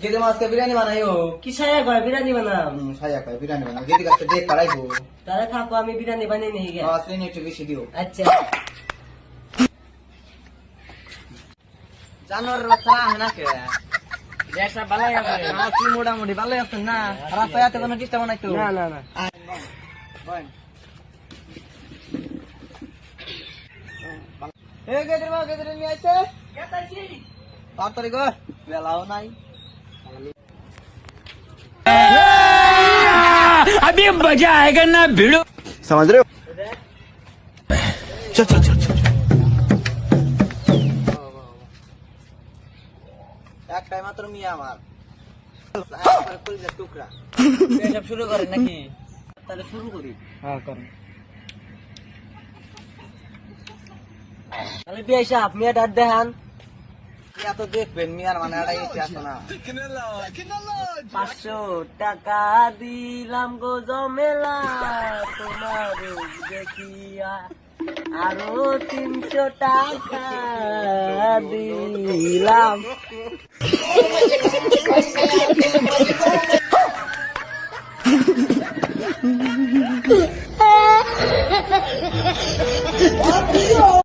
গেদে মাছকে বিরিয়ানি বানাইও। কি সায়া কয় বিরিয়ানি বানাম? সাজা কয় বিরিয়ানি বানাও। গেদে কাছে দেখ পারাইবো। তাহলে থাকো আমি বিরিয়ানি বানিয়ে নিয়ে গিয়ে। চিনি একটু বেশি দিও। আচ্ছা। জানোয়ারের বাচ্চা আহে না কে? দেশটা ভালোই আছে। তুই মোটামুটি ভালোই আছেন না? রাস্তায় এত কোনো ডিস্টার্ব নাই তো? না না না। গেদের মা গেদের নিয়ে আইছে তাড়াতাড়ি কর বেলাও নাই अभी मजा आएगा ना भिड़ो समझ रहे हो चल चल चल चल একটাই মাত্র মিয়া আমার টুকরা এসব শুরু করেন নাকি? তাহলে শুরু করি। হ্যাঁ করেন। তাহলে বিয়ে সাহেব মিয়া ডাক দেখান। মিয়া তো দেখবেন মিয়ার মানে একটা ইচ্ছে আছে না। 500 টাকা দিলাম গো জমেলা তোমার দেখিয়া আরো 300 টাকা দিলাম। Oh,